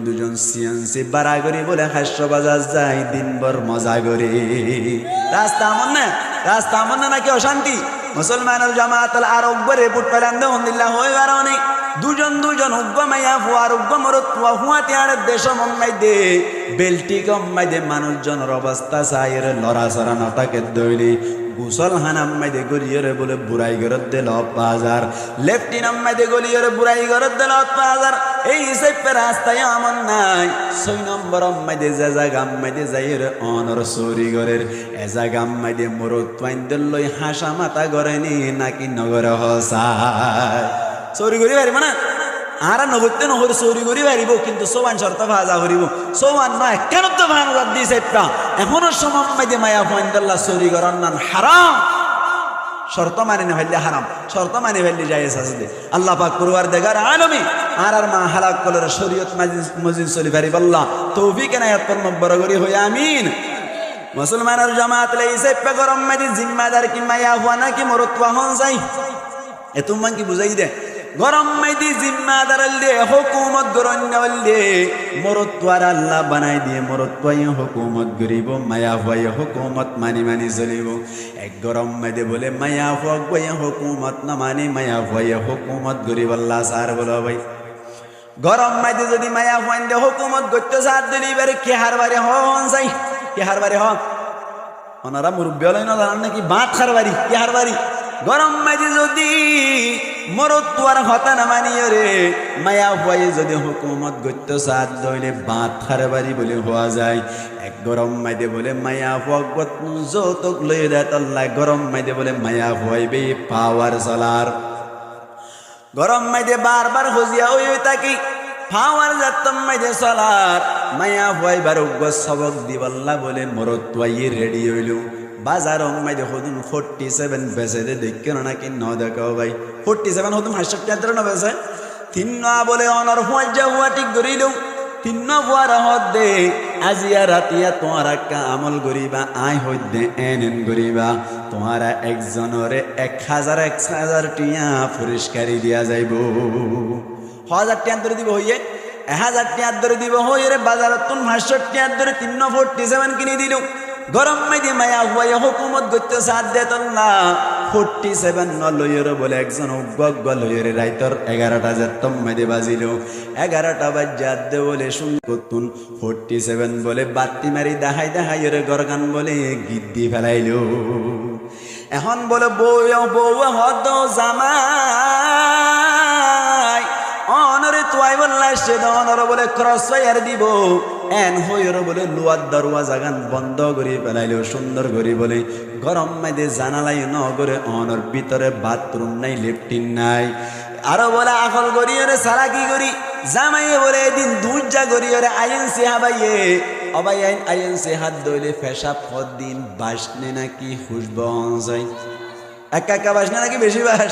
দুজন সিয়ান্সি বাড়া করি বলে হাস্য বাজার যায় দিনভর মজা করে রাস্তা আমন না নাকি অশান্তি মুসলমানের জামাতাল আরব্বরে পুট পেলান দে আলহামদুলিল্লাহ হয়ে বারণে দুজন উগ্গ মাইয়া ফুয়ার উগ্গ মরত ফুয়া ফুয়াতে আর দেশ মম্মাই দে বেলটি কম্মাই দে মানুষজনের অবস্থা চাইয়ের লড়াচড়া নটাকে দইলি গুসল হানাম্মাই দে গলিয়রে বলে বুড়াই গরত দে লত বাজার লেফটিন আম্মাই দে গলিয়রে বুড়াই গরত দে লত বাজার এই হিসেবে রাস্তায় আমন নাই 6 নম্বর আম্মাই দে যা গাম্মাই দে যাইয়ের অনর সরি গরের এজা গাম্মাই দে মরত পাইন দে লই হাসা মাথা গরেনি নাকি নগরে হসায় চৌরি করি পারিব না আর নগরতে নহর চৌরি করি পারিব কিন্তু সোবান শর্ত ভাজা করিব সোবান নয় কেন তো ভাঙাত দিছে এখনো সময় দিয়ে মায়া ফয়েন্দাল্লাহ চৌরি করার নান হারাম শর্ত মানে না ফেললে হারাম শর্ত মানে ফেললে জায়েজ আছে আল্লাহ পাক পরওয়ার দেগার আলমী আর মা হালাক কলর শরীয়ত মজিদ চলি পারিব আল্লাহ তৌফিক এনায়াত ফরমাক বড় করি হই আমিন মুসলমানের জামাত লাইছে পে গরম মাদি জিম্মাদার কি মায়া হুয়া নাকি মরতওয়া হন যাই এ তোমান কি বুঝাই দে গরম মাইদি জিম্মাদার দে হুকুমত গরন্যাল দে মরতওয়ার আল্লাহ বানাই দিয়ে মরতওয়াই হুকুমত গরিব মায়া হুয়াই হুকুমত মানি চলিব এক গরম মাইদে বলে মায়া হুয়াই হুকুমত না মানি মায়া হুয়াই হুকুমত গরিব আল্লাহ সার বলো ভাই গরম মাইদে যদি মায়া হুয়াই দে হুকুমত গত্য সার দিলি বারে কে হারবারে হন যাই কে হারবারে হন ওনারা মুরব্বী হলেন না জানেন নাকি বাত হারবারি কে হারবারি গরম মাঝে যদি মরতওয়ার হতা না মানিও রে মায়া ভয়ে যদি হুকুমত গত্য সাত দইলে বাঁধ খারবারি বলে হওয়া যায় এক গরম মাইদে বলে মায়া ভগত যৌতুক লই দেয় তল্লা গরম মাইদে বলে মায়া ভয় বে পাওয়ার চলার গরম মাইদে বারবার হজিয়া ওই তাকি পাওয়ার যাতম মাইদে চলার মায়া ভয় বার সবক দিবল্লা বলে মরতওয়াই রেডি হইল বাজার মাইদে হদুন 47 বেচে দে দেখে না কি ন দেখাও ভাই 47 হদুন 67 না বেচে তিন না বলে অনর হুয়া হুয়া ঠিক করিল তিন না হুয়ার হদ দে আজিয়া রাতিয়া তোমারা আমল করিবা আই হইত দে এন করিবা তোমারা একজনরে 1000 টিয়া পুরস্কারি দিয়া যাইব 1000 টিয়া ধরে দিব হইয়ে 1000 টিয়া ধরে দিব হইয়ে রে বাজারত 65 টিয়া ধরে 347 কিনে দিল গরম মাইদি মায়া হুয়া হুকুমত গত্য সাথ দে তল্লা 47 ন লইয়ের বলে একজন উগ্গ লইয়ের রাইতর 11টা যাতম মাইদে বাজিল 11টা বাজাত দে বলে শুনতুন 47 বলে বাতি মারি দেখাই রে গরগান বলে গিদ্দি ফেলাইল এখন বলে বউ হদ জামাই অনরে তোয়াই বললা সে অনর বলে ক্রস ফায়ার দিব এন হইর বলে লুয়ার দরওয়াজা গান বন্ধ করে ফেলাইল সুন্দর করে বলে গরম মাইদে জানালাই নগরে অনর ভিতরে বাথরুম নাই লেফটিন নাই আরো বলে আকল গরিয়রে সারা কি করি জামাইয়ে বলে এদিন দুর্যা গরিয়রে আইন সে হাবাইয়ে অবাই আইন সে হাত দইলে ফেসা ফদ দিন বাসনে নাকি হুসবন যায় একা বাসনে নাকি বেশি বাস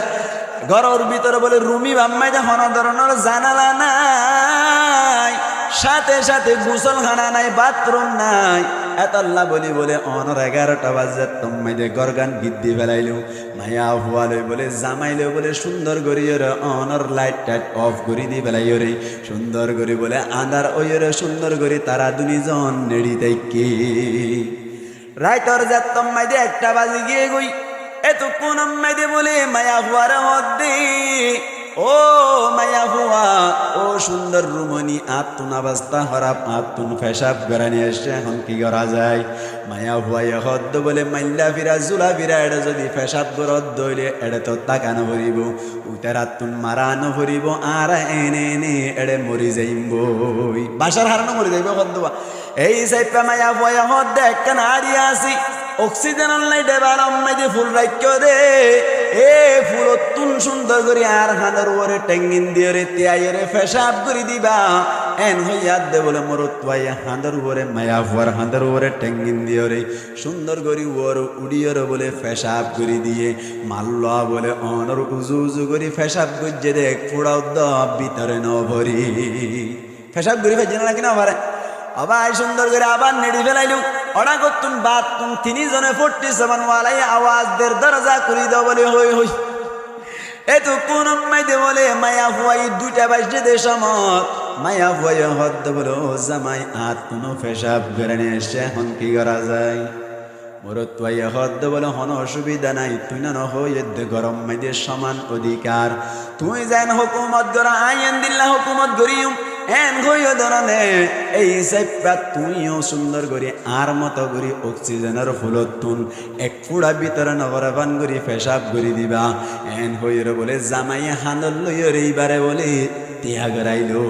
ঘরের ভিতরে বলে রুমি বাম্মাইদে হন ধরনের জানালা নাই সাথে গোসলখানা নাই বাথরুম নাই এতল্লা বলে অনর 11টা বাজে তোমাইদে গরগান গিদ্দি ফেলাইল মায়া হুয়ালে বলে জামাইলে বলে সুন্দর করিয়ে অনর লাইট টাইট অফ করে দি ফেলাই রে সুন্দর করে বলে আন্ধার ওই রে সুন্দর করে তারা দুনিজন নেড়ি তাইকি রাইতর যে তোমাইদে 1টা বাজে গিয়ে গই এতক্ষণ আম্মাইদে বলে মায়া হুয়ার মধ্যে ও মায়া হুয়া ও সুন্দর রুমনি আত্মন অবস্থা হরাপ আত্মন ফেসাব গড়ানি এসে এখন কি করা যায় মায়া হুয়া হদ্দ বলে মাইল্লা ফিরা জুলা ফিরা এটা যদি ফেসাব গরদ দইলে এটা তো তাকানো ভরিব উতার আত্মন মারানো ভরিব আর এনে এড়ে মরি যাইব বাসার হারানো মরি যাইব হদ্দবা এই সাইপা মায়া হুয়া হদ্দ একখান হারিয়ে আসি অক্সিজেন নাই দেবার আম্মাইদে ফুল রাখ্য দে এ ফুল তুন সুন্দর করে আর হানের ওরে টেঙ্গিন দিয়ে রে তিয়াইরে ফেসাব করে দিবা এন হইয়াদ দে বলে মরতওয়াই হাঁদার ওরে মায়া ফুয়ার হাঁদার ওরে টেঙ্গিন দিয়ে রে সুন্দর করে ওর উড়িয়র বলে ফেসাব করে দিয়ে মাল্লা বলে অনর উজু করে ফেসাব করছে দেখ ফুড়াও দ ভিতরে ন ভরি ফেসাব করে ফেলছে না কিনা ভারে আবার সুন্দর করে আবার নেড়ি ফেলাইলু ওরা করতুন বাতুন তিনি জনে 47 ওয়ালাই আওয়াজ দের দরজা করি দাও বলে হই হই এত কোন মাইদে বলে মায়া হুয়াই 2টা বাজে দে সমত মায়া হুয়াই হদ বলো জামাই আত্মনো পেশাব করে নিয়ে এসে এখন কি করা যায় মরত তুই হদ বলে হন অসুবিধা নাই তুই না হয়ে গরম মাইদের সমান অধিকার তুই যেন হুকুমত গড়া আইন দিল্লা হুকুমত গড়িম এন হইও ধরনে এই সাইপা তুইও সুন্দর করে আর মতো করে অক্সিজেনের ফুলতুন এক ফুড়া ভিতরে নগরবান করে পেশাব করে দিবা এন হইর বলে জামাই হানল লইর এইবারে বলে ত্যাগ রাইলো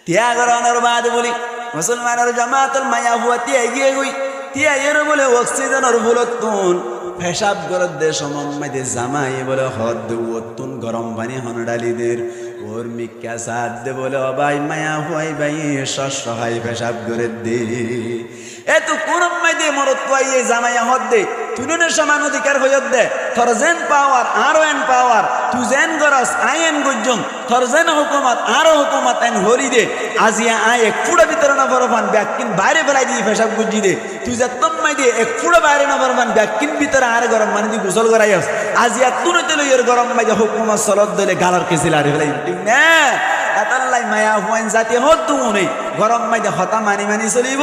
ত্যাগ রানোর বাদ বলি মুসলমানের জামাতের মায়া হুয়া ত্যাগ গিয়ে গই তিয়াইয়ের বলে অক্সিজেনের ফুলতুন পেশাব গরত দে সমম্মাইদে জামাই বলে হদ ওতুন গরম পানি হন ডালিদের ওর মিক্কা সাদ দে বলে অবাই মায়া হুয়াই বাই সহায় পেশাব করে দে এত কোন মাইদে মরত পাইয়ে জামাইয়া হদ দে তুই সমান অধিকার হইত দে তোর যেন পাওয়ার আরো এন পাওয়ার তুই যেন গরস আইন গুজম তোর যেন হুকুমত আরো হুকুমত আইন হরি দে আজিয়া আয় এক ফুড়া ভিতরে না বরফান ব্যাকিন বাইরে ফেলাই দিয়ে পেশাব গুজি দে তুই যা তম্মাই দে এক ফুড়া বাইরে না বরফান ব্যাকিন ভিতরে আর গরম মানে দিয়ে গোসল করাইস আজিয়া তুই তেল এর গরম মাইদে হুকুমত সলত দিলে গালার কেসিল আর ফেলাই ঠিক না এতাল্লাই মায়া হুয়াইন জাতীয় হদ্দু মনে গরম মাইদে হতা মানি মানি চলিব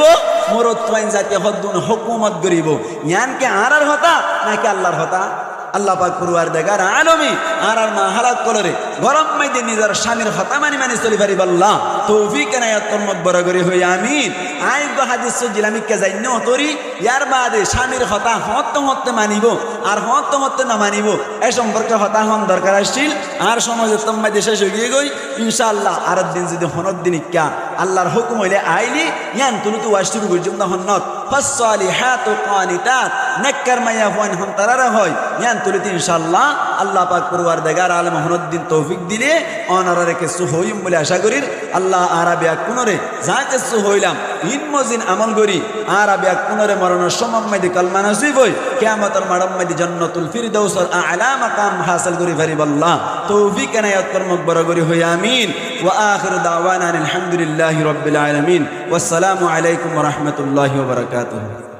মরত হুয়াইন জাতীয় হদ্দু হুকুমত গরিব ইয়ানকে আর হতা নাকি আল্লাহর হতা আল্লাহ পাক পরওয়ারদিগার আলমী আর মা হালাত কলরে গরম মাইদে নিজের স্বামীর হতা মানি মানি চলি পারিব আল্লাহ তৌফিক এনায়াত কর্মত বরাবরি হই আমিন আইব হাদিস জিলামিকে যাই ন তরি ইয়ার বাদে স্বামীর হতা হতে মানিব আর হতে না মানিব এই সম্পর্কে হতা হন দরকার আসছিল আর সমাজে তোমায় দেশে গিয়ে গই ইনশাআল্লাহ আর দিন যদি হনত দিন ইক্কা আল্লাহর হুকুম হইলে আইলি ইয়ান তুলু তো ওয়াশ শুরু করছিম না হন্নত ফাসসালিহাতু কানিতাত নেককার মাইয়া হুয়ান হন তারারা হয় ইয়ান তুলিতে ইনশাআল্লাহ আল্লাহ পাক পরওয়ারদিগার আলম হনত দিন তৌফিক দিলে অনারা কিছু হইম বলে আশা করি আল্লাহ আরাবিয়া কোনরে যা কিছু হইলাম ইনমজিন আমল করি আরাবিয়া কোনরে মরণের সমম্মাইদি কলমা নসিব হই কিয়ামতের মাড়ম্মাইদি জান্নাতুল ফিরদাউসের আ'লা মাকাম হাসিল করি পারিব আল্লাহ তৌফিক এনায়াত কর্মক বরাবরি হই আমিন ওয়া আখিরু দাওয়ানা আলহামদুলিল্লাহি রাব্বিল আলামিন ওয়াসসালামু আলাইকুম ওয়া রাহমাতুল্লাহি ওয়া বারাকাতুহু।